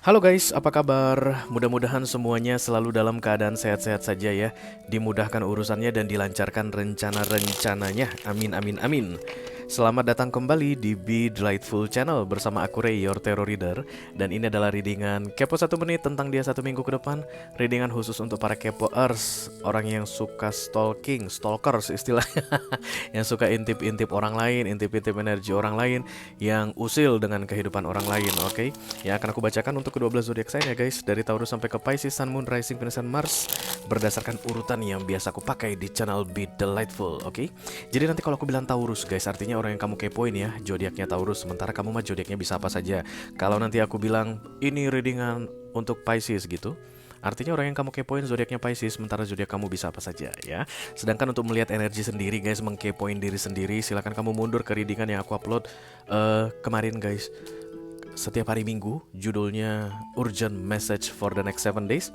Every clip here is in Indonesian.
Halo guys, apa kabar? Mudah-mudahan semuanya selalu dalam keadaan sehat-sehat saja ya. Dimudahkan urusannya dan dilancarkan rencana-rencananya. Amin, amin, amin. Selamat datang kembali di Be Delightful Channel bersama aku Ray, your Terror Reader. Dan ini adalah readingan Kepo 1 menit tentang dia 1 minggu ke depan. Readingan khusus untuk para Kepoers, orang yang suka stalking, stalkers istilahnya. Yang suka intip-intip orang lain, intip-intip energi orang lain, yang usil dengan kehidupan orang lain, oke? Yang akan aku bacakan untuk ke-12 zodiak sign ya guys, dari Taurus sampai ke Pisces, Sun, Moon, Rising, Venus, dan Mars, berdasarkan urutan yang biasa aku pakai di channel Be Delightful, oke? Jadi nanti kalau aku bilang Taurus guys, artinya orang yang kamu kepoin ya, zodiaknya Taurus, sementara kamu mah zodiaknya bisa apa saja. Kalau nanti aku bilang ini readingan untuk Pisces gitu, artinya orang yang kamu kepoin zodiaknya Pisces, sementara zodiak kamu bisa apa saja ya. Sedangkan untuk melihat energi sendiri guys, mengkepoin diri sendiri, silahkan kamu mundur ke readingan yang aku upload kemarin guys. Setiap hari Minggu, judulnya Urgent Message for the Next 7 Days.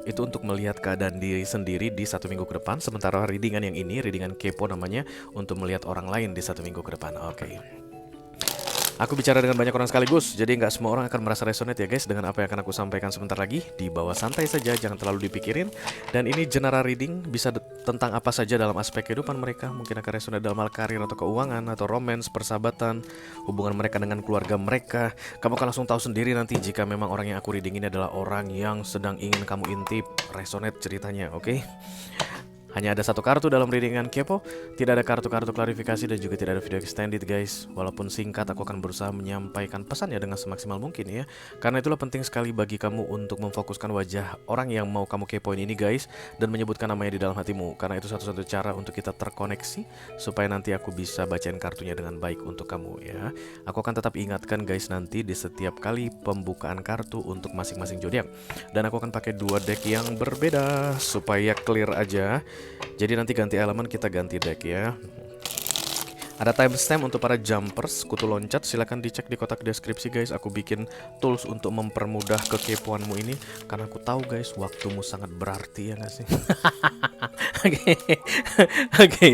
Itu untuk melihat keadaan diri sendiri di 1 minggu ke depan. Sementara readingan yang ini, readingan kepo namanya, untuk melihat orang lain di 1 minggu ke depan. Oke. Aku bicara dengan banyak orang sekaligus, jadi nggak semua orang akan merasa resonate ya guys dengan apa yang akan aku sampaikan sebentar lagi. Di bawah santai saja, jangan terlalu dipikirin. Dan ini general reading, bisa tentang apa saja dalam aspek kehidupan mereka. Mungkin akan resonate dalam hal karir atau keuangan, atau romance, persahabatan, hubungan mereka dengan keluarga mereka. Kamu akan langsung tahu sendiri nanti jika memang orang yang aku reading ini adalah orang yang sedang ingin kamu intip, resonate ceritanya, oke? Hanya ada satu kartu dalam readingan kepo, tidak ada kartu-kartu klarifikasi dan juga tidak ada video extended guys. Walaupun singkat, aku akan berusaha menyampaikan pesannya dengan semaksimal mungkin ya. Karena itulah penting sekali bagi kamu untuk memfokuskan wajah orang yang mau kamu kepoin ini guys, dan menyebutkan namanya di dalam hatimu. Karena itu satu-satu cara untuk kita terkoneksi, supaya nanti aku bisa bacain kartunya dengan baik untuk kamu ya. Aku akan tetap ingatkan guys nanti di setiap kali pembukaan kartu untuk masing-masing zodiak. Dan aku akan pakai 2 deck yang berbeda supaya clear aja. Jadi nanti ganti elemen, kita ganti deck ya. Ada timestamp untuk para jumpers, kutu loncat, silahkan dicek di kotak deskripsi guys. Aku bikin tools untuk mempermudah kekepoanmu ini, karena aku tahu guys, waktumu sangat berarti ya gak sih? Oke, oke.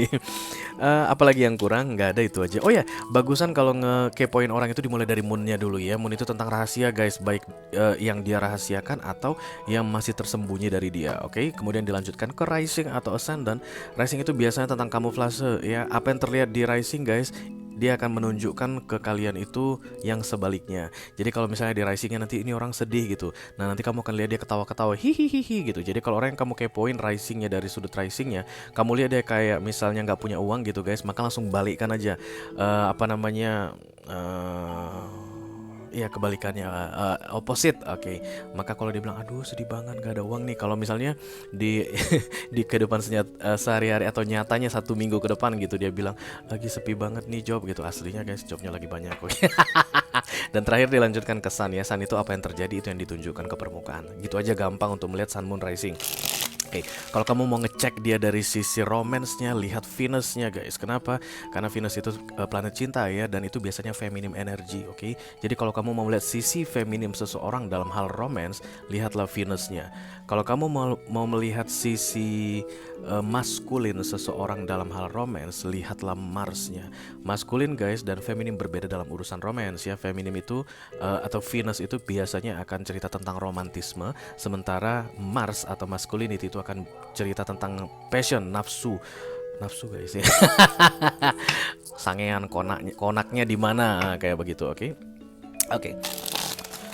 Apalagi yang kurang? Nggak ada, itu aja. Oh ya, bagusan kalau ngekepoin orang itu dimulai dari moonnya dulu ya. Moon itu tentang rahasia guys, baik yang dia rahasiakan atau yang masih tersembunyi dari dia. Oke, kemudian dilanjutkan ke rising atau ascendant. Rising itu biasanya tentang kamuflase ya. Apa yang terlihat di rising guys, dia akan menunjukkan ke kalian itu yang sebaliknya. Jadi kalau misalnya di risingnya nanti ini orang sedih gitu, nah nanti kamu akan lihat dia ketawa-ketawa hihihihi gitu. Jadi kalau orang yang kamu kepoin risingnya dari sudut risingnya, kamu lihat dia kayak misalnya nggak punya uang gitu guys, maka langsung balikkan aja. Apa namanya, iya kebalikannya, opposite. Oke. Maka kalau dia bilang aduh sedih banget gak ada uang nih, kalau misalnya di di kehidupan sehari-hari atau nyatanya 1 minggu ke depan gitu, dia bilang lagi sepi banget nih job gitu, aslinya guys jobnya lagi banyak. Oke. Dan terakhir dilanjutkan ke sun ya. Sun itu apa yang terjadi, itu yang ditunjukkan ke permukaan. Gitu aja gampang untuk melihat sun, moon, rising. Oke, kalau kamu mau ngecek dia dari sisi romance-nya, lihat Venus-nya guys. Kenapa? Karena Venus itu planet cinta ya, dan itu biasanya feminim energy, oke? Jadi kalau kamu mau melihat sisi feminim seseorang dalam hal romance, lihatlah Venus-nya. Kalau kamu mau melihat sisi maskulin seseorang dalam hal romance, lihatlah Mars-nya. Maskulin guys dan feminim berbeda dalam urusan romance ya. Feminim itu atau Venus itu biasanya akan cerita tentang romantisme, sementara Mars atau masculinity itu akan cerita tentang passion, nafsu guys ya. Sangean, konaknya di mana, kayak begitu, oke? Oke.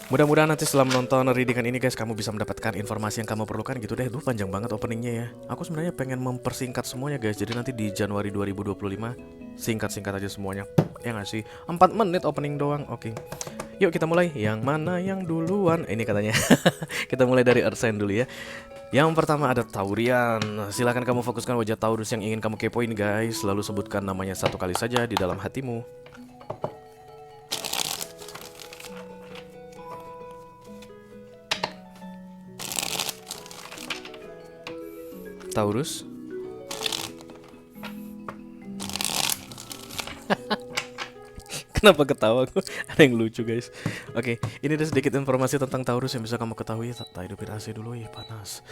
Mudah-mudahan nanti setelah menonton readingan ini guys, kamu bisa mendapatkan informasi yang kamu perlukan gitu deh. Duh panjang banget openingnya ya. Aku sebenarnya pengen mempersingkat semuanya guys. Jadi nanti di Januari 2025 singkat-singkat aja semuanya. Ya nggak sih? 4 menit opening doang. Oke. Yuk kita mulai. Yang mana yang duluan? Ini katanya. Kita mulai dari Earth sign dulu ya. Yang pertama ada Taurian. Silahkan kamu fokuskan wajah Taurus yang ingin kamu kepoin guys. Lalu sebutkan namanya 1 kali saja di dalam hatimu. Taurus. Kenapa ketawa aku? Ada yang lucu guys. Oke, ini ada sedikit informasi tentang Taurus yang bisa kamu ketahui. Tak hidupin AC dulu ya, panas.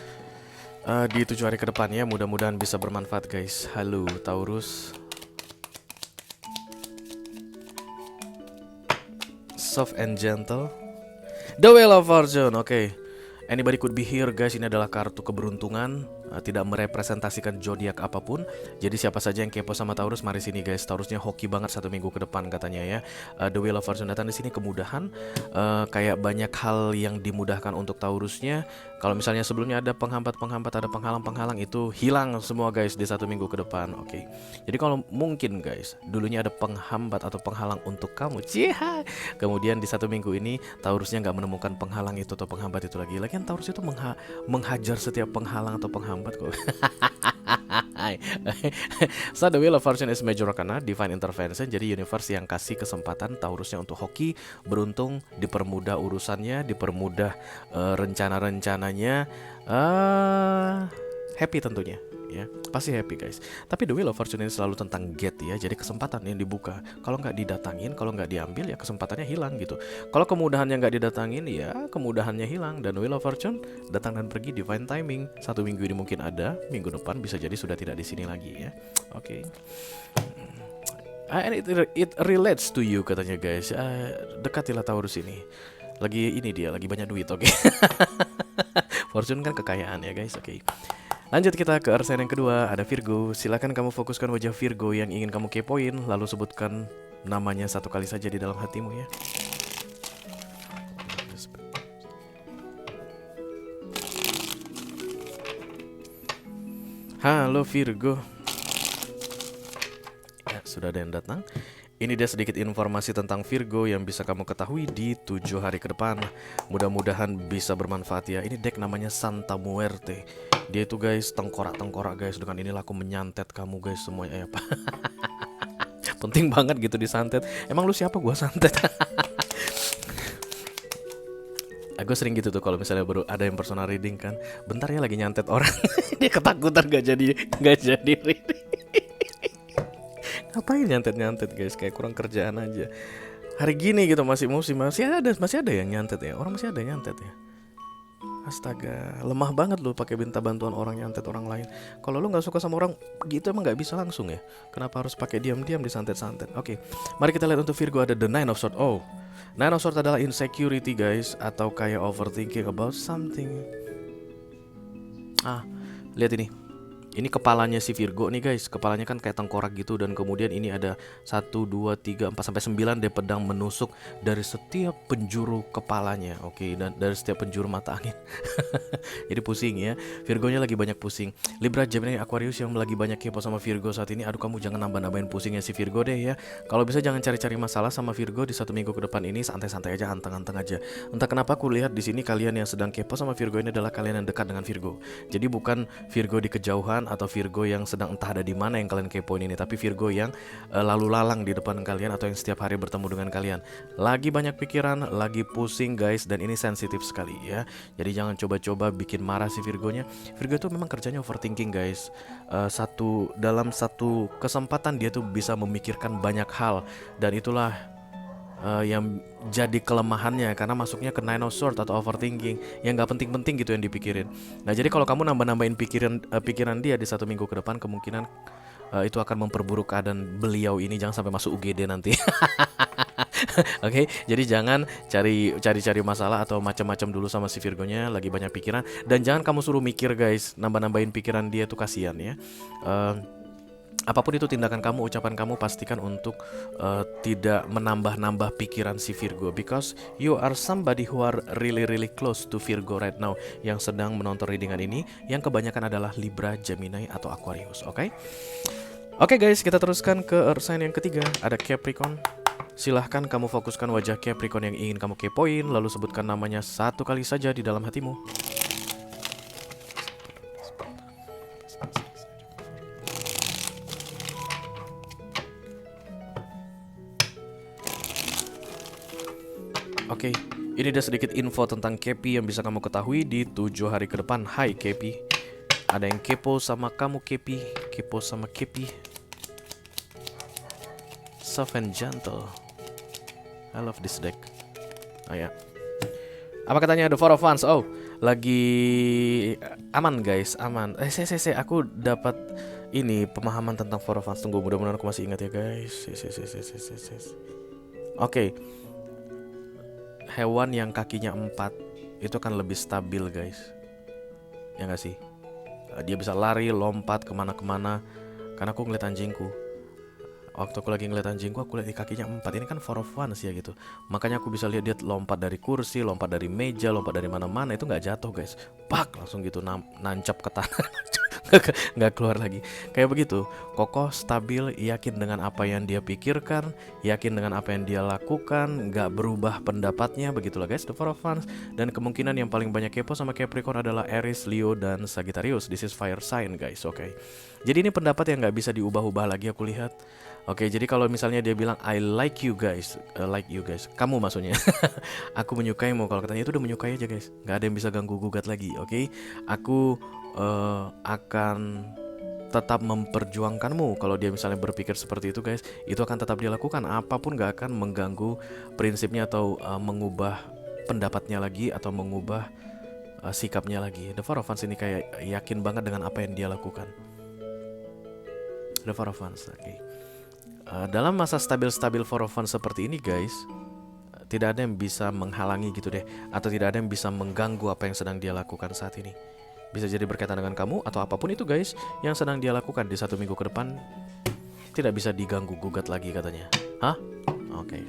Di 7 hari ke depan ya, mudah-mudahan bisa bermanfaat guys. Halo Taurus. Soft and gentle. The Wheel of Fortune, oke. Anybody could be here guys, ini adalah kartu keberuntungan, tidak merepresentasikan zodiak apapun. Jadi siapa saja yang kepo sama Taurus, mari sini guys. Taurusnya hoki banget 1 minggu ke depan katanya ya. The Wheel of Fortune datang di sini kemudahan, kayak banyak hal yang dimudahkan untuk Taurusnya. Kalau misalnya sebelumnya ada penghambat-penghambat, ada penghalang-penghalang, itu hilang semua guys di 1 minggu ke depan. Oke. Jadi kalau mungkin guys, dulunya ada penghambat atau penghalang untuk kamu, kemudian di 1 minggu ini Taurusnya nggak menemukan penghalang itu atau penghambat itu lagi. Lagian Taurus itu menghajar setiap penghalang atau penghambat kok. So the Wheel of Fortune is major arcana, divine intervention. Jadi universe yang kasih kesempatan Taurusnya untuk hoki, beruntung, dipermudah urusannya, dipermudah rencana-rencananya, happy tentunya ya, pasti happy guys. Tapi The Wheel of Fortune ini selalu tentang get ya, jadi kesempatan yang dibuka. Kalau nggak didatangin, kalau nggak diambil ya kesempatannya hilang gitu. Kalau kemudahannya nggak didatangin ya kemudahannya hilang. Dan Wheel of Fortune datang dan pergi, divine timing. 1 minggu ini mungkin ada, minggu depan bisa jadi sudah tidak di sini lagi ya. Oke. And it relates to you katanya guys. Dekatilah Taurus ini. Lagi ini dia lagi banyak duit, oke. Fortune kan kekayaan ya guys, oke. Lanjut kita ke arsen yang kedua, ada Virgo. Silakan kamu fokuskan wajah Virgo yang ingin kamu kepoin, lalu sebutkan namanya 1 kali saja di dalam hatimu ya. Halo Virgo. Ya, sudah ada yang datang. Ini dia sedikit informasi tentang Virgo yang bisa kamu ketahui di 7 hari ke depan. Mudah-mudahan bisa bermanfaat ya. Ini deck namanya Santa Muerte. Dia itu guys tengkorak-tengkorak guys. Dengan inilah aku menyantet kamu guys semuanya. Apa? Penting banget gitu disantet. Emang lu siapa gua santet? Gue sering gitu tuh kalau misalnya baru ada yang personal reading kan. Bentar ya lagi nyantet orang. Dia ketakutan gak jadi reading. Ngapain nyantet guys, kayak kurang kerjaan aja. Hari gini gitu masih musim, masih ada yang nyantet ya. Orang masih ada yang nyantet ya. Astaga, lemah banget lu pakai minta bantuan orang nyantet orang lain. Kalau lu nggak suka sama orang gitu emang nggak bisa langsung ya. Kenapa harus pakai diam-diam disantet-santet? Oke, mari kita lihat untuk Virgo ada the Nine of Swords. Oh, Nine of Swords adalah insecurity guys, atau kayak overthinking about something. Lihat ini. Ini kepalanya si Virgo nih guys. Kepalanya kan kayak tengkorak gitu. Dan kemudian ini ada 1, 2, 3, 4 sampai 9 dia pedang menusuk dari setiap penjuru kepalanya. Oke, dan dari setiap penjuru mata angin. Jadi pusing ya. Virgonya lagi banyak pusing. Libra, Gemini, Aquarius yang lagi banyak kepo sama Virgo saat ini. Aduh, kamu jangan nambah-nambahin pusingnya si Virgo deh ya. Kalau bisa jangan cari-cari masalah sama Virgo di 1 minggu ke depan ini. Santai-santai aja, anteng-anteng aja. Entah kenapa aku lihat di sini kalian yang sedang kepo sama Virgo ini adalah kalian yang dekat dengan Virgo. Jadi bukan Virgo di kejauhan atau Virgo yang sedang entah ada di mana yang kalian kepoin ini, tapi Virgo yang lalu lalang di depan kalian atau yang setiap hari bertemu dengan kalian. Lagi banyak pikiran, lagi pusing guys, dan ini sensitif sekali ya. Jadi jangan coba-coba bikin marah si Virgonya. Virgo itu memang kerjanya overthinking guys. Dalam satu kesempatan dia tuh bisa memikirkan banyak hal, dan itulah yang jadi kelemahannya karena masuknya ke Nine of Swords atau overthinking yang nggak penting-penting gitu yang dipikirin. Nah jadi kalau kamu nambah-nambahin pikiran dia di 1 minggu ke depan, kemungkinan itu akan memperburuk keadaan beliau ini. Jangan sampai masuk UGD nanti. Oke, jadi jangan cari masalah atau macam-macam dulu sama si Virgonya, lagi banyak pikiran. Dan jangan kamu suruh mikir guys, nambah-nambahin pikiran dia tuh kasihan ya. Apapun itu tindakan kamu, ucapan kamu, pastikan untuk tidak menambah-nambah pikiran si Virgo, because you are somebody who are really close to Virgo right now, yang sedang menonton readingan ini, yang kebanyakan adalah Libra, Gemini, atau Aquarius. Oke guys, kita teruskan ke sign yang ketiga, ada Capricorn. Silahkan kamu fokuskan wajah Capricorn yang ingin kamu kepoin, lalu sebutkan namanya 1 kali saja di dalam hatimu. Oke, ini ada sedikit info tentang Kepi yang bisa kamu ketahui di 7 hari ke depan. Hai Kepi, ada yang kepo sama kamu Kepi, kepo sama Kepi. Soft and gentle. I love this deck. Ya. Apa katanya The Four of Wands? Oh, lagi aman guys, aman. Aku dapat ini pemahaman tentang Four of Wands. Tunggu, mudah-mudahan aku masih ingat ya guys. Oke. hewan yang kakinya 4 itu akan lebih stabil guys. Ya nggak sih? Dia bisa lari, lompat kemana-kemana. Karena aku ngeliat anjingku. Waktu aku lagi ngeliat anjingku, aku lihat kakinya 4. Ini kan for fun sih ya gitu. Makanya aku bisa lihat dia lompat dari kursi, lompat dari meja, lompat dari mana-mana. Itu nggak jatuh guys. Pak, langsung gitu nancap ke tanah. Nggak keluar lagi. Kayak begitu, kokoh, stabil, yakin dengan apa yang dia pikirkan, yakin dengan apa yang dia lakukan, nggak berubah pendapatnya. Begitulah guys, the four of wands. Dan kemungkinan yang paling banyak kepo sama Capricorn adalah Aries, Leo, dan Sagittarius. This is fire sign guys, oke. Jadi ini pendapat yang nggak bisa diubah-ubah lagi aku lihat. Oke, jadi kalau misalnya dia bilang I like you guys, kamu maksudnya. Aku menyukaimu. Kalau katanya itu udah menyukai aja guys, nggak ada yang bisa ganggu gugat lagi. Oke, aku akan tetap memperjuangkanmu. Kalau dia misalnya berpikir seperti itu guys, itu akan tetap dia lakukan. Apapun gak akan mengganggu prinsipnya atau mengubah pendapatnya lagi atau mengubah sikapnya lagi. The Four of Wands ini kayak yakin banget dengan apa yang dia lakukan. The Four of Wands, oke. Dalam masa stabil-stabil Four of Wands seperti ini guys, tidak ada yang bisa menghalangi gitu deh, atau tidak ada yang bisa mengganggu apa yang sedang dia lakukan saat ini. Bisa jadi berkaitan dengan kamu atau apapun itu guys yang sedang dia lakukan di 1 minggu ke depan, tidak bisa diganggu gugat lagi katanya. Hah? Oke.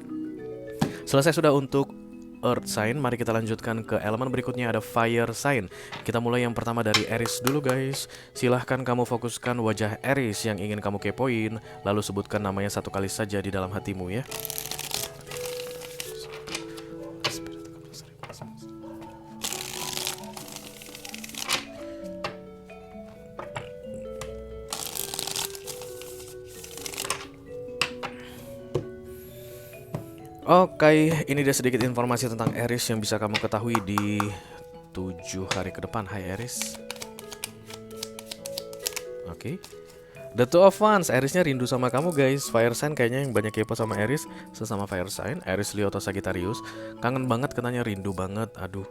Selesai sudah untuk Earth sign. Mari kita lanjutkan ke elemen berikutnya, ada Fire sign. Kita mulai yang pertama dari Aries dulu guys. Silahkan kamu fokuskan wajah Aries yang ingin kamu kepoin, lalu sebutkan namanya 1 kali saja di dalam hatimu ya. Oke, ini dia sedikit informasi tentang Aries yang bisa kamu ketahui di 7 hari ke depan. Hai Aries. Oke. The Two of Wands, Aries-nya rindu sama kamu guys. Fire sign kayaknya yang banyak kepo sama Aries, sesama fire sign, Aries, Leo atau Sagittarius. Kangen banget katanya, rindu banget. Aduh.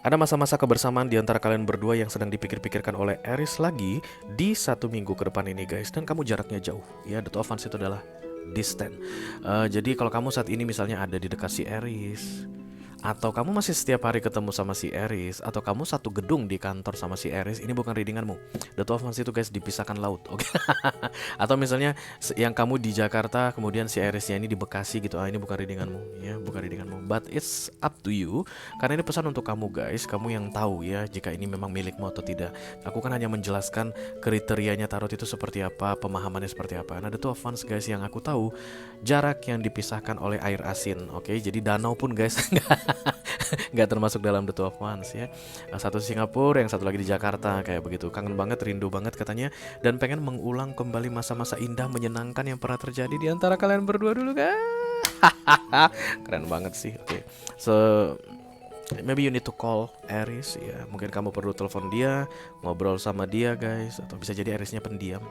Ada masa-masa kebersamaan di antara kalian berdua yang sedang dipikir-pikirkan oleh Aries lagi di 1 minggu ke depan ini guys. Dan kamu jaraknya jauh. Ya, The Two of Wands itu adalah distant. Jadi kalau kamu saat ini misalnya ada di dekat si Aries, atau kamu masih setiap hari ketemu sama si Aries, atau kamu satu gedung di kantor sama si Aries, ini bukan readinganmu. The Two of Wands itu guys dipisahkan laut, oke? Atau misalnya yang kamu di Jakarta, kemudian si Aries-nya ini di Bekasi gitu, ini bukan readinganmu, ya, bukan readinganmu. But it's up to you, karena ini pesan untuk kamu guys, kamu yang tahu ya jika ini memang milikmu atau tidak. Aku kan hanya menjelaskan kriterianya tarot itu seperti apa, pemahamannya seperti apa. Nah, The Two of Wands guys yang aku tahu, jarak yang dipisahkan oleh air asin, oke? Jadi danau pun guys nggak termasuk dalam The Two of Wands ya. Satu Singapura, yang satu lagi di Jakarta, kayak begitu. Kangen banget, rindu banget katanya, dan pengen mengulang kembali masa-masa indah menyenangkan yang pernah terjadi di antara kalian berdua dulu kan. Keren banget sih. Oke. So maybe you need to call Aries ya. Mungkin kamu perlu telepon dia, ngobrol sama dia guys, atau bisa jadi Aries-nya pendiam.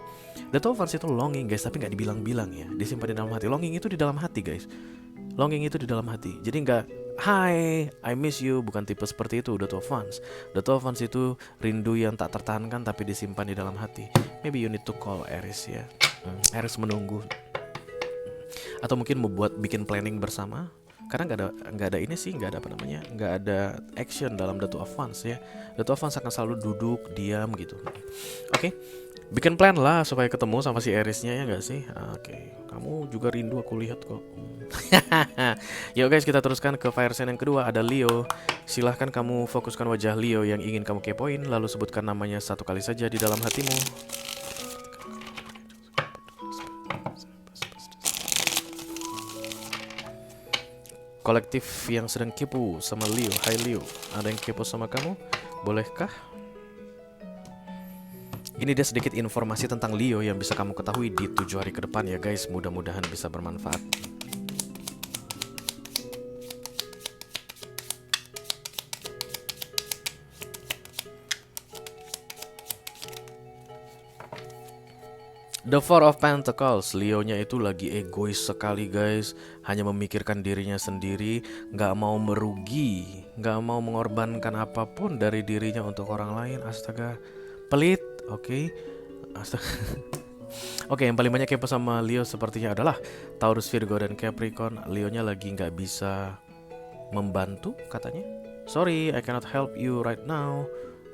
The Two of Wands itu longing guys, tapi nggak dibilang-bilang ya, disimpan di dalam hati. Longing itu di dalam hati guys. Longing itu di dalam hati. Jadi nggak Hi, I miss you, bukan tipe seperti itu. The Two of Wands. The Two of Wands itu rindu yang tak tertahankan tapi disimpan di dalam hati. Maybe you need to call Aries ya. Aries menunggu. Atau mungkin bikin planning bersama. Karena nggak ada ini sih, nggak ada apa namanya, nggak ada action dalam The Two of Wands ya. The Two of Wands akan selalu duduk diam gitu. Oke. Bikin plan lah supaya ketemu sama si Aries-nya ya nggak sih? Oke. Kamu juga rindu aku lihat kok. Yuk guys, kita teruskan ke fire sign yang kedua, ada Leo. Silahkan kamu fokuskan wajah Leo yang ingin kamu kepoin, lalu sebutkan namanya 1 kali saja di dalam hatimu. Kolektif yang sedang kepo sama Leo. Hai Leo, ada yang kepo sama kamu? Bolehkah? Ini dia sedikit informasi tentang Leo yang bisa kamu ketahui di 7 hari ke depan ya guys. Mudah-mudahan bisa bermanfaat. The Four of Pentacles, Leo-nya itu lagi egois sekali guys. Hanya memikirkan dirinya sendiri, gak mau merugi, gak mau mengorbankan apapun dari dirinya untuk orang lain. Astaga, pelit, oke. Astaga. Oke, yang paling banyak kepo sama Leo sepertinya adalah Taurus, Virgo, dan Capricorn. Leo-nya lagi gak bisa membantu katanya. Sorry, I cannot help you right now.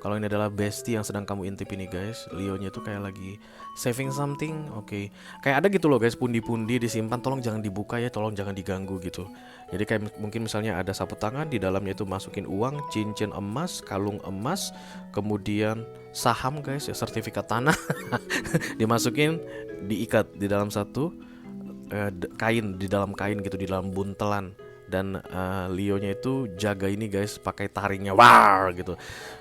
Kalau ini adalah bestie yang sedang kamu intip ini guys, Leo-nya tuh kayak lagi saving something, oke. Kayak ada gitu loh guys, pundi-pundi disimpan, tolong jangan dibuka ya, tolong jangan diganggu gitu. Jadi kayak mungkin misalnya ada sapu tangan, di dalamnya itu masukin uang, cincin emas, kalung emas, kemudian saham guys, ya sertifikat tanah, dimasukin, diikat di dalam satu kain, di dalam kain gitu, di dalam buntelan. Dan Leo-nya itu jaga ini guys pakai taringnya, war gitu.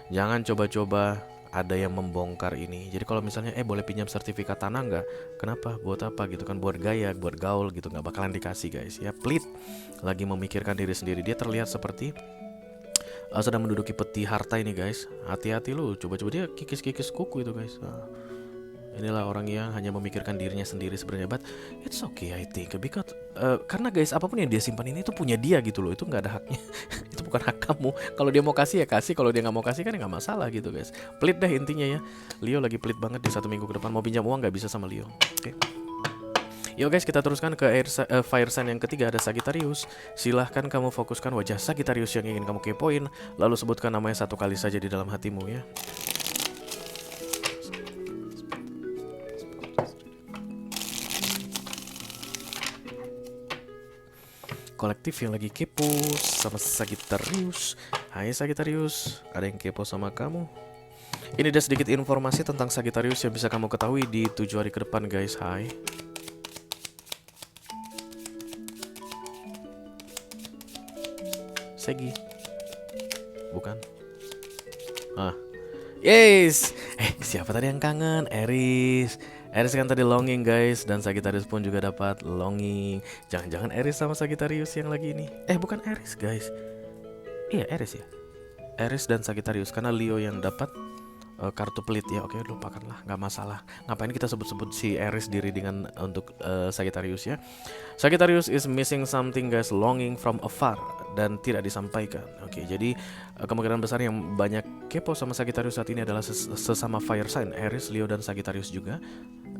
Jangan coba-coba ada yang membongkar ini. Jadi kalau misalnya boleh pinjam sertifikat tanah nggak? Kenapa? Buat apa gitu kan? Buat gaya, buat gaul gitu, nggak bakalan dikasih guys. Ya pelit, lagi memikirkan diri sendiri. Dia terlihat seperti sedang menduduki peti harta ini guys. Hati-hati lu, coba-coba dia kikis-kikis kuku itu guys. Inilah orang yang hanya memikirkan dirinya sendiri sebenarnya, but it's okay I think, because karena guys apapun yang dia simpan ini itu punya dia gitu loh, itu nggak ada haknya. Itu bukan hak kamu. Kalau dia mau kasih ya kasih, kalau dia nggak mau kasih kan ya nggak masalah gitu guys. Pelit deh intinya ya. Leo lagi pelit banget di 1 minggu ke depan, mau pinjam uang nggak bisa sama Leo. Oke. Yo guys, kita teruskan ke fire sign yang ketiga, ada Sagittarius. Silahkan kamu fokuskan wajah Sagittarius yang ingin kamu kepoin, lalu sebutkan namanya 1 kali saja di dalam hatimu ya. Kolektif yang lagi kepo sama Sagittarius. Hai Sagittarius, ada yang kepo sama kamu? Ini ada sedikit informasi tentang Sagittarius yang bisa kamu ketahui di 7 hari ke depan guys. Hai. Segi. Bukan. Yes. Siapa tadi yang kangen? Eris. Eris kan tadi longing guys, dan Sagittarius pun juga dapat longing. Jangan-jangan Eris sama Sagittarius yang lagi ini. Bukan Eris guys. Iya Eris ya. Eris dan Sagittarius, karena Leo yang dapat kartu pelit ya. Oke, lupakanlah, nggak masalah. Ngapain kita sebut-sebut si Eris di readingan untuk Sagittarius ya. Sagittarius is missing something guys, longing from afar, dan tidak disampaikan. Oke, jadi kemungkinan besar yang banyak kepo sama Sagittarius saat ini adalah sesama fire sign, Aries, Leo, dan Sagittarius juga.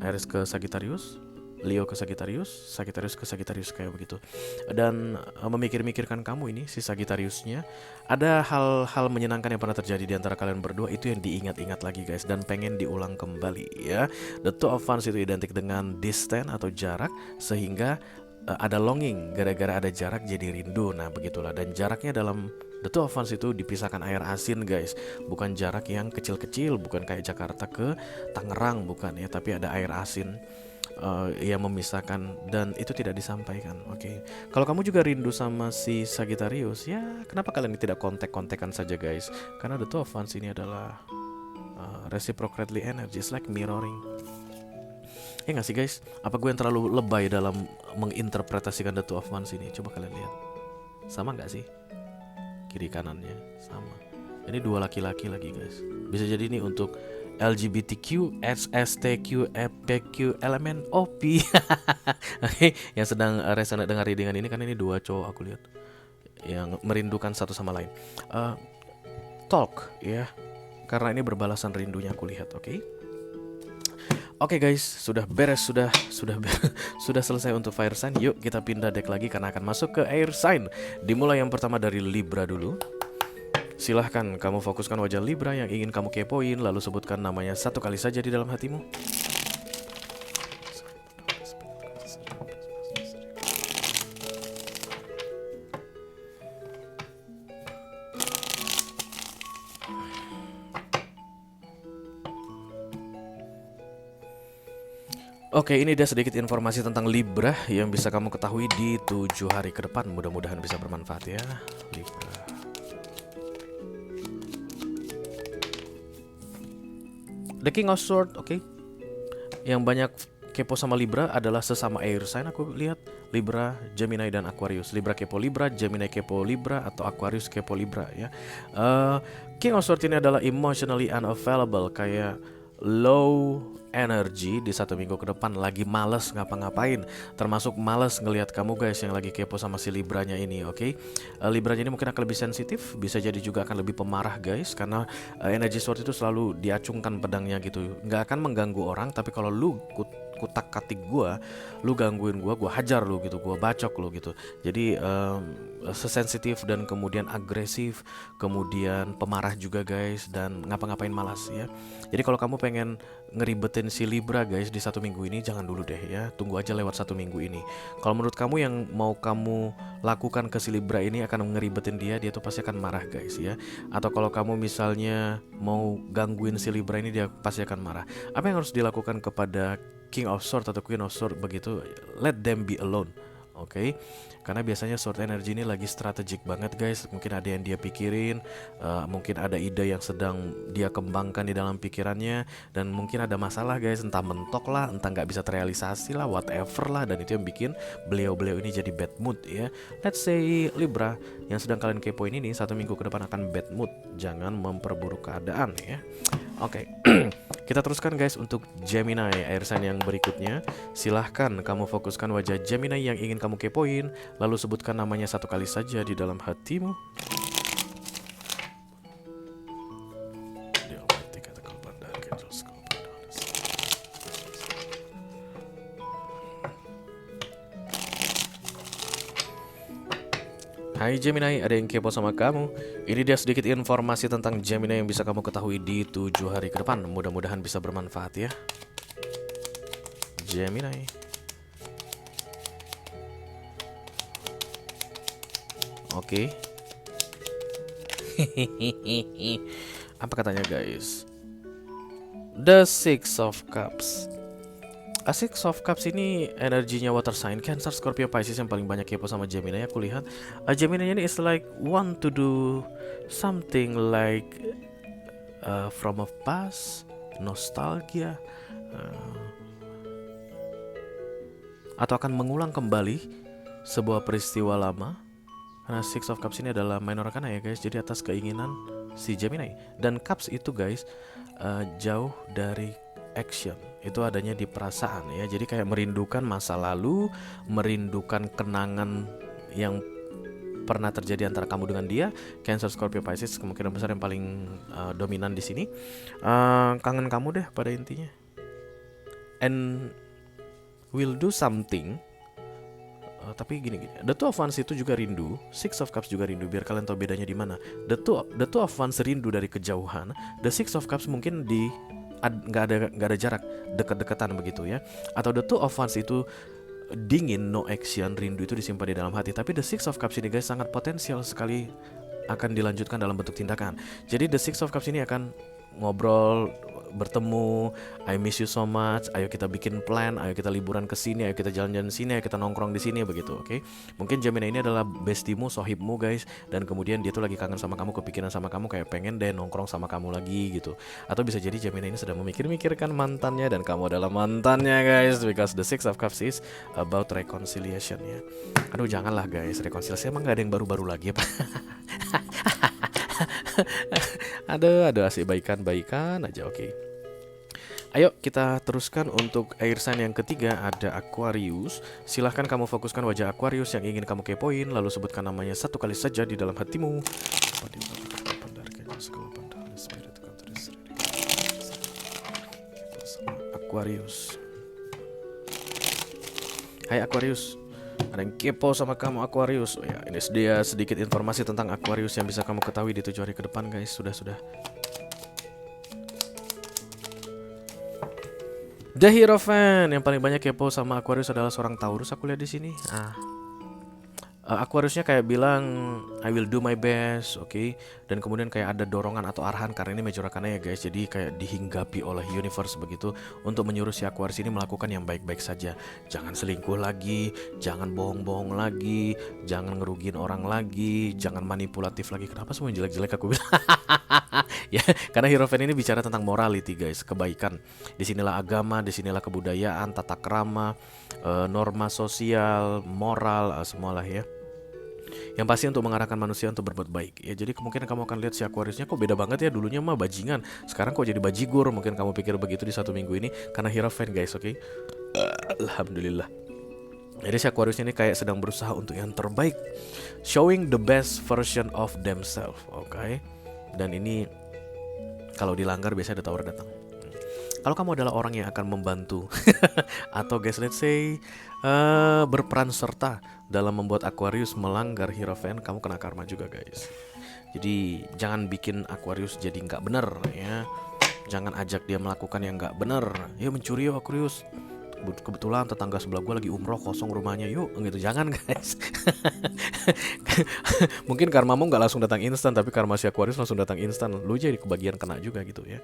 Aries ke Sagittarius, Leo ke Sagittarius, Sagittarius ke Sagittarius kayak begitu. Dan memikir-mikirkan kamu ini, si Sagittariusnya. Ada hal-hal menyenangkan yang pernah terjadi di antara kalian berdua, itu yang diingat-ingat lagi guys, dan pengen diulang kembali ya. The Two of Wands itu identik dengan distance atau jarak, sehingga ada longing, gara-gara ada jarak jadi rindu. Nah begitulah, dan jaraknya dalam The Two of Wands itu dipisahkan air asin guys. Bukan jarak yang kecil-kecil, bukan kayak Jakarta ke Tangerang, bukan ya, tapi ada air asin yang memisahkan, dan itu tidak disampaikan. Oke. Kalau kamu juga rindu sama si Sagittarius, ya kenapa kalian tidak kontek-kontekan saja guys? Karena The Two of Wands ini adalah reciprocally energy, it's like mirroring. Nggak sih guys? Apa gue yang terlalu lebay dalam menginterpretasikan The Two of Wands ini? Coba kalian lihat, sama nggak sih? Kiri kanannya sama. Ini 2 laki-laki lagi guys. Bisa jadi ini untuk LGBTQ, SSTQ, FPQ, elemen OP. Yang sedang resonate dengan readingan ini, kan ini 2 cowok aku lihat yang merindukan satu sama lain. Talk ya, karena ini berbalasan rindunya aku lihat. Oke guys, sudah beres, sudah selesai untuk fire sign. Yuk kita pindah deck lagi karena akan masuk ke air sign. Dimulai yang pertama dari Libra dulu. Silahkan kamu fokuskan wajah Libra yang ingin kamu kepoin, lalu sebutkan namanya 1 kali saja di dalam hatimu. Oke, ini dia sedikit informasi tentang Libra yang bisa kamu ketahui di 7 hari ke depan. Mudah-mudahan bisa bermanfaat ya, Libra. The King of Swords, oke. Yang banyak kepo sama Libra adalah sesama air sign, aku lihat. Libra, Gemini, dan Aquarius. Libra kepo Libra, Gemini kepo Libra, atau Aquarius kepo Libra ya. King of Swords ini adalah emotionally unavailable, kayak low energy di 1 minggu ke depan, lagi males ngapa-ngapain, termasuk males ngelihat kamu guys yang lagi kepo sama si Libranya ini. Libranya ini mungkin akan lebih sensitif, bisa jadi juga akan lebih pemarah guys, karena energy sword itu selalu diacungkan pedangnya gitu, nggak akan mengganggu orang, tapi kalau lu kutak-katik gue, lu gangguin gue hajar lu gitu, gue bacok lu gitu. Jadi sesensitif dan kemudian agresif, kemudian pemarah juga guys, dan ngapa-ngapain malas ya. Jadi kalau kamu pengen ngeribetin si Libra guys di 1 minggu ini, jangan dulu deh ya, tunggu aja lewat 1 minggu ini. Kalau menurut kamu yang mau kamu lakukan ke si Libra ini akan ngeribetin dia tuh pasti akan marah guys ya. Atau kalau kamu misalnya mau gangguin si Libra ini, dia pasti akan marah. Apa yang harus dilakukan kepada King of Swords atau Queen of Swords begitu? Let them be alone. Oke, karena biasanya sword energy ini lagi strategik banget guys. Mungkin ada yang dia pikirin, mungkin ada ide yang sedang dia kembangkan di dalam pikirannya, dan mungkin ada masalah guys, entah mentok lah, entah nggak bisa terrealisasi lah, whatever lah, dan itu yang bikin beliau ini jadi bad mood ya. Let's say Libra yang sedang kalian kepoin ini 1 minggu ke depan akan bad mood, jangan memperburuk keadaan ya. Oke. Kita teruskan guys untuk Gemini, air sign yang berikutnya. Silahkan kamu fokuskan wajah Gemini yang ingin kamu kepoin, lalu sebutkan namanya 1 kali saja di dalam hatimu. Hai Gemini, ada yang kepo sama kamu? Ini dia sedikit informasi tentang Gemini yang bisa kamu ketahui di 7 hari ke depan. Mudah-mudahan bisa bermanfaat ya Gemini. Oke. Apa katanya guys? The Six of Cups. Six of Cups ini energinya water sign, Cancer, Scorpio, Pisces yang paling banyak kepo sama Gemini. Aku lihat Gemini ini is like want to do something like from a past, nostalgia, atau akan mengulang kembali sebuah peristiwa lama. Karena Six of Cups ini adalah minor arcana ya guys, jadi atas keinginan si Gemini. Dan Cups itu guys jauh dari action, itu adanya di perasaan ya. Jadi kayak merindukan masa lalu, merindukan kenangan yang pernah terjadi antara kamu dengan dia. Cancer, Scorpio, Pisces kemungkinan besar yang paling dominan di sini. Kangen kamu deh pada intinya. And will do something. Tapi gini, The Two of Wands itu juga rindu, Six of Cups juga rindu. Biar kalian tahu bedanya di mana. The two of Wands rindu dari kejauhan. The Six of Cups mungkin di nggak ada jarak, dekat-dekatan begitu ya. Atau The Two of Wands itu dingin, no action, rindu itu disimpan di dalam hati. Tapi The Six of Cups ini guys sangat potensial sekali akan dilanjutkan dalam bentuk tindakan. Jadi The Six of Cups ini akan ngobrol, bertemu, I miss you so much, ayo kita bikin plan, ayo kita liburan ke sini, ayo kita jalan-jalan sini, ayo kita nongkrong di sini begitu, oke? Mungkin Gemini ini adalah bestimu, sohibmu guys, dan kemudian dia tuh lagi kangen sama kamu, kepikiran sama kamu, kayak pengen deh nongkrong sama kamu lagi gitu. Atau bisa jadi Gemini ini sedang memikir-mikirkan mantannya dan kamu adalah mantannya guys, because the Six of Cups is about reconciliation ya. Aduh janganlah guys, rekonsiliasi emang gak ada yang baru-baru lagi ya Pak. Aduh asik baikan aja, oke. Ayo kita teruskan untuk air sign yang ketiga, ada Aquarius. Silahkan kamu fokuskan wajah Aquarius yang ingin kamu kepoin, lalu sebutkan namanya 1 kali saja di dalam hatimu. Aquarius. Hai Aquarius, ada yang kepo sama kamu Aquarius. Oh ya, ini dia sedikit informasi tentang Aquarius yang bisa kamu ketahui di 7 hari ke depan guys. Sudah. The Hierophant yang paling banyak kepo sama Aquarius adalah seorang Taurus. Aku lihat di sini. Aquariusnya kayak bilang I will do my best, oke? Dan kemudian kayak ada dorongan atau arahan, karena ini major arcana ya guys. Jadi kayak dihinggapi oleh universe begitu untuk menyuruh si Aquarius ini melakukan yang baik-baik saja. Jangan selingkuh lagi, jangan bohong-bohong lagi, jangan ngerugiin orang lagi, jangan manipulatif lagi. Kenapa semua yang jelek-jelek aku bilang? Ya, karena Hierophant ini bicara tentang morality guys, kebaikan. Disinilah agama, disinilah kebudayaan, tata krama, norma sosial, moral, semualah ya. Yang pasti untuk mengarahkan manusia untuk berbuat baik ya. Jadi kemungkinan kamu akan lihat si Aquariusnya kok beda banget ya. Dulunya mah bajingan, sekarang kok jadi bajigur. Mungkin kamu pikir begitu di 1 minggu ini karena Hierophant guys, oke? Alhamdulillah. Jadi si Aquarius ini kayak sedang berusaha untuk yang terbaik, showing the best version of themselves, oke? Dan ini kalau dilanggar biasanya ada tower datang. Kalau kamu adalah orang yang akan membantu atau guys let's say berperan serta dalam membuat Aquarius melanggar Hierophant, kamu kena karma juga guys. Jadi jangan bikin Aquarius jadi nggak bener ya. Jangan ajak dia melakukan yang nggak bener. Ya mencuri yuk Aquarius. Kebetulan tetangga sebelah gue lagi umroh kosong rumahnya, yuk gitu. Jangan guys. Mungkin karmamu nggak langsung datang instan, tapi karma si Aquarius langsung datang instan. Lu jadi kebagian kena juga gitu ya.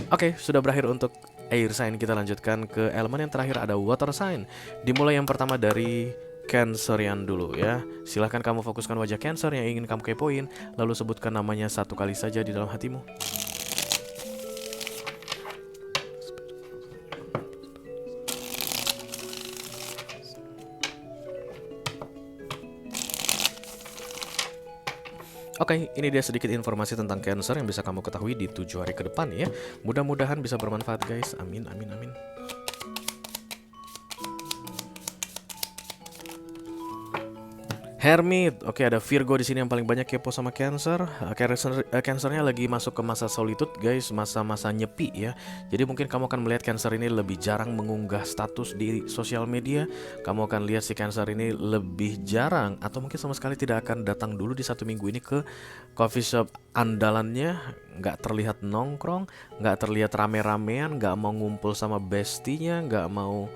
Oke, sudah berakhir untuk air sign. Kita lanjutkan ke elemen yang terakhir, ada water sign. Dimulai yang pertama dari Cancerian dulu ya. Silahkan kamu fokuskan wajah Cancer yang ingin kamu kepoin, lalu sebutkan namanya satu kali saja di dalam hatimu. Oke, ini dia sedikit informasi tentang Cancer yang bisa kamu ketahui di 7 hari ke depan ya. Mudah-mudahan bisa bermanfaat guys. Amin, amin, amin. Hermit, oke ada Virgo di sini yang paling banyak kepo sama Cancer. Cancernya lagi masuk ke masa solitude guys, masa-masa nyepi ya. Jadi mungkin kamu akan melihat Cancer ini lebih jarang mengunggah status di sosial media. Kamu akan lihat si Cancer ini lebih jarang atau mungkin sama sekali tidak akan datang dulu di 1 minggu ini ke coffee shop andalannya. Nggak terlihat nongkrong, nggak terlihat rame-ramean, nggak mau ngumpul sama bestinya, nggak mau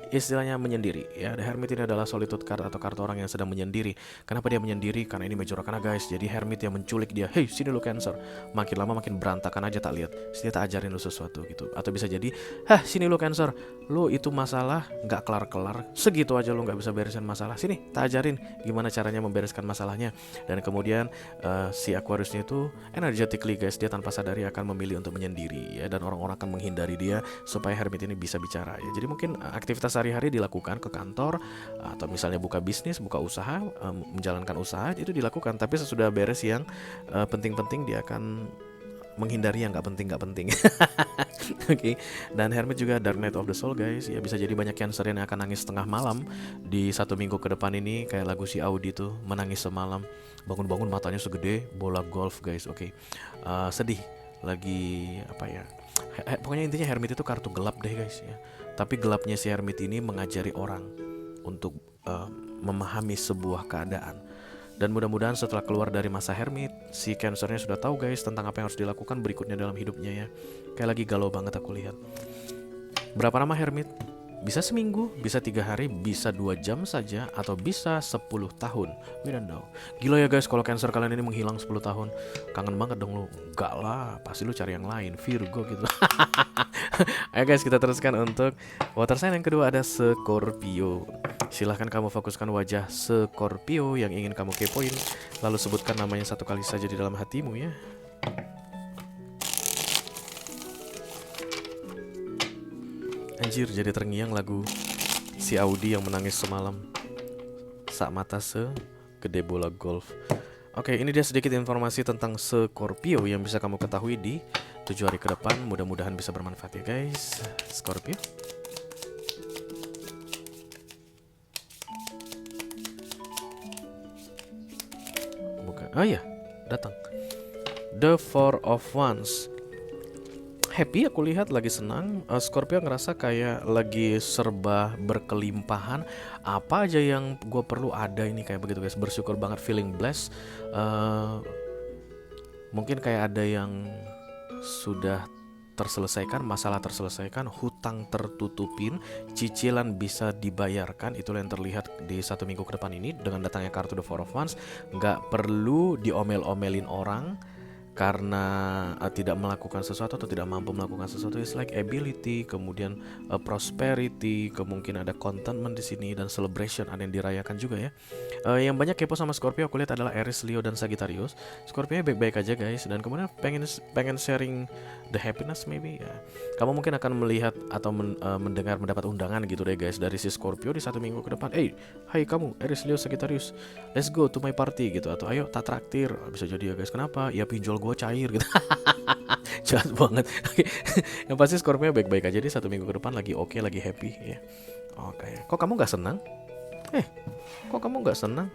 istilahnya menyendiri ya. The Hermit ini adalah solitude card atau kartu orang yang sedang menyendiri. Kenapa dia menyendiri? Karena ini Major Arcana guys. Jadi Hermit yang menculik dia, hey sini lu Cancer. Makin lama makin berantakan aja, tak lihat dia tak ajarin lu sesuatu gitu. Atau bisa jadi, sini lu Cancer, lu itu masalah nggak kelar-kelar, segitu aja lu nggak bisa beresin masalah, sini tak ajarin gimana caranya membereskan masalahnya. Dan kemudian si Aquariusnya itu energetically guys, dia tanpa sadari akan memilih untuk menyendiri ya, dan orang-orang akan menghindari dia supaya Hermit ini bisa bicara ya. Jadi mungkin aktivitas sehari-hari dilakukan ke kantor atau misalnya buka bisnis, buka usaha, menjalankan usaha itu dilakukan. Tapi sesudah beres yang penting-penting dia akan menghindari yang nggak penting. Oke. Dan Hermit juga Dark Night of the Soul guys. Ya bisa jadi banyak Cancer yang akan nangis tengah malam di 1 minggu ke depan ini, kayak lagu si Audi tuh, menangis semalam. Bangun-bangun matanya segede bola golf guys. Oke. Sedih. Lagi apa ya? Pokoknya intinya Hermit itu kartu gelap deh guys ya. Tapi gelapnya si Hermit ini mengajari orang untuk memahami sebuah keadaan. Dan mudah-mudahan setelah keluar dari masa Hermit, si Cancernya sudah tahu guys tentang apa yang harus dilakukan berikutnya dalam hidupnya ya. Kayak lagi galau banget aku lihat. Berapa lama Hermit? Bisa seminggu, bisa 3 hari, bisa 2 jam saja, atau bisa 10 tahun. We don't know. Gila ya guys, kalau Cancer kalian ini menghilang 10 tahun. Kangen banget dong lu. Enggak lah, pasti lu cari yang lain, Virgo gitu. Ayo guys, kita teruskan untuk water sign yang kedua, ada Scorpio. Silahkan kamu fokuskan wajah Scorpio yang ingin kamu kepoin, lalu sebutkan namanya satu kali saja di dalam hatimu ya. Anjir, jadi terngiang lagu si Audi yang menangis semalam. Sak mata segede bola golf. Oke, ini dia sedikit informasi tentang Scorpio yang bisa kamu ketahui di 7 hari ke depan. Mudah-mudahan bisa bermanfaat ya guys. Scorpio. Bukan. Oh iya, datang. The Four of Wands. Happy aku lihat, lagi senang. Scorpio ngerasa kayak lagi serba berkelimpahan. Apa aja yang gue perlu ada ini, kayak begitu guys. Bersyukur banget, feeling blessed. Mungkin kayak ada yang sudah terselesaikan, masalah terselesaikan, hutang tertutupin, cicilan bisa dibayarkan. Itulah yang terlihat di 1 minggu ke depan ini dengan datangnya kartu The Four of Wands. Nggak perlu diomel-omelin orang karena tidak melakukan sesuatu atau tidak mampu melakukan sesuatu. It's like ability, kemudian prosperity, kemungkinan ada contentment di sini, dan celebration ada yang dirayakan juga ya. Yang banyak kepo sama Scorpio aku lihat adalah Aries, Leo, dan Sagittarius. Scorpio baik-baik aja guys, dan kemudian pengen sharing the happiness maybe ya. Kamu mungkin akan melihat atau mendengar, mendapat undangan gitu deh guys dari si Scorpio di 1 minggu ke depan. Hai kamu Aries, Leo, Sagittarius, let's go to my party gitu, atau ayo tak traktir. Bisa jadi ya guys. Kenapa? Ya pinjol gue cair gitu. Jahat banget. Yang pasti Scorpio baik-baik aja di 1 minggu ke depan, lagi oke, lagi happy ya. Oke. Kok kamu nggak senang? Kok kamu nggak senang?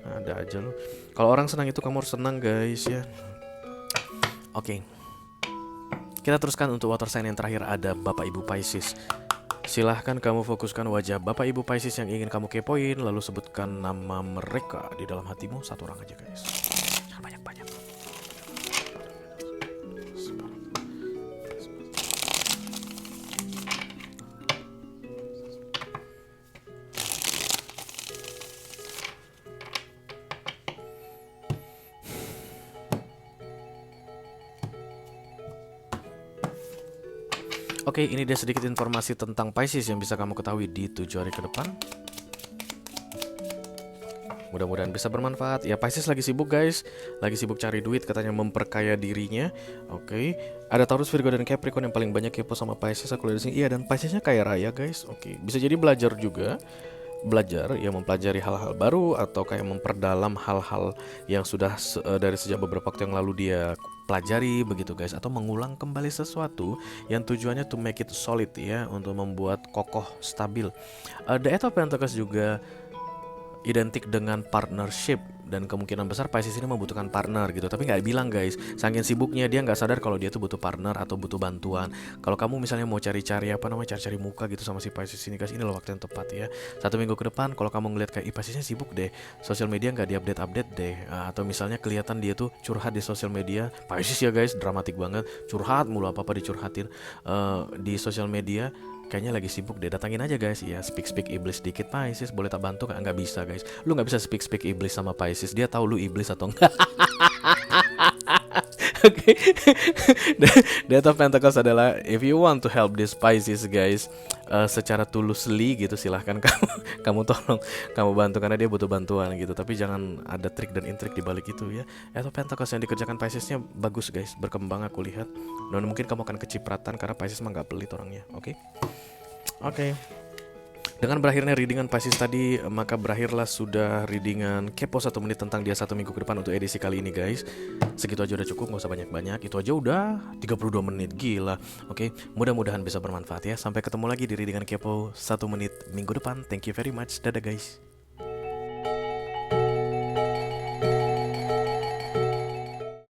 Ada aja lo. Kalau orang senang itu kamu harus senang guys ya. Oke. Kita teruskan untuk water sign yang terakhir, ada Bapak Ibu Pisces. Silahkan kamu fokuskan wajah Bapak Ibu Pisces yang ingin kamu kepoin, lalu sebutkan nama mereka di dalam hatimu, satu orang aja guys. Jangan banyak-banyak. Oke, ini dia sedikit informasi tentang Pisces yang bisa kamu ketahui di 7 hari ke depan. Mudah-mudahan bisa bermanfaat. Ya, Pisces lagi sibuk guys, lagi sibuk cari duit, katanya memperkaya dirinya. Oke, ada Taurus, Virgo, dan Capricorn yang paling banyak kepo sama Pisces. Aku lihat di sini. Iya, dan Piscesnya kaya raya guys. Oke, bisa jadi belajar juga. Belajar ya, mempelajari hal-hal baru atau kayak memperdalam hal-hal yang sudah dari sejak beberapa waktu yang lalu dia pelajari begitu guys, atau mengulang kembali sesuatu yang tujuannya to make it solid ya, untuk membuat kokoh stabil. The Eight of Pentacles juga identik dengan partnership, dan kemungkinan besar Pisces ini membutuhkan partner gitu, tapi nggak bilang guys. Saking sibuknya dia nggak sadar kalau dia tuh butuh partner atau butuh bantuan. Kalau kamu misalnya mau cari-cari cari-cari muka gitu sama si Pisces ini guys, ini loh waktu yang tepat ya. 1 minggu ke depan kalau kamu ngeliat kayak Piscesnya sibuk deh, sosial media nggak diupdate deh, atau misalnya kelihatan dia tuh curhat di sosial media. Pisces ya guys, dramatik banget, curhat mulu, apa-apa dicurhatin di sosial media. Kayaknya lagi sibuk deh, datangin aja guys ya. Speak iblis dikit, Pisces boleh tak bantu? Nggak bisa guys, lu nggak bisa speak iblis sama Pisces. Dia tahu lu iblis atau enggak. Oke. The Eight of Pentacles adalah, if you want to help this Pisces guys, secara tulusly gitu, silahkan kamu tolong, kamu bantu, karena dia butuh bantuan gitu. Tapi jangan ada trik dan intrik di balik itu ya. Eight of Pentacles yang dikerjakan Piscesnya bagus guys, berkembang aku lihat. Dan mungkin kamu akan kecipratan karena Pisces mah nggak pelit orangnya. Oke. Dengan berakhirnya readingan Pisces tadi, maka berakhirlah sudah readingan kepo 1 menit tentang dia 1 minggu ke depan untuk edisi kali ini guys. Segitu aja udah cukup, gak usah banyak-banyak. Itu aja udah 32 menit, gila. Oke, mudah-mudahan bisa bermanfaat ya. Sampai ketemu lagi di readingan kepo 1 menit minggu depan. Thank you very much, dadah guys.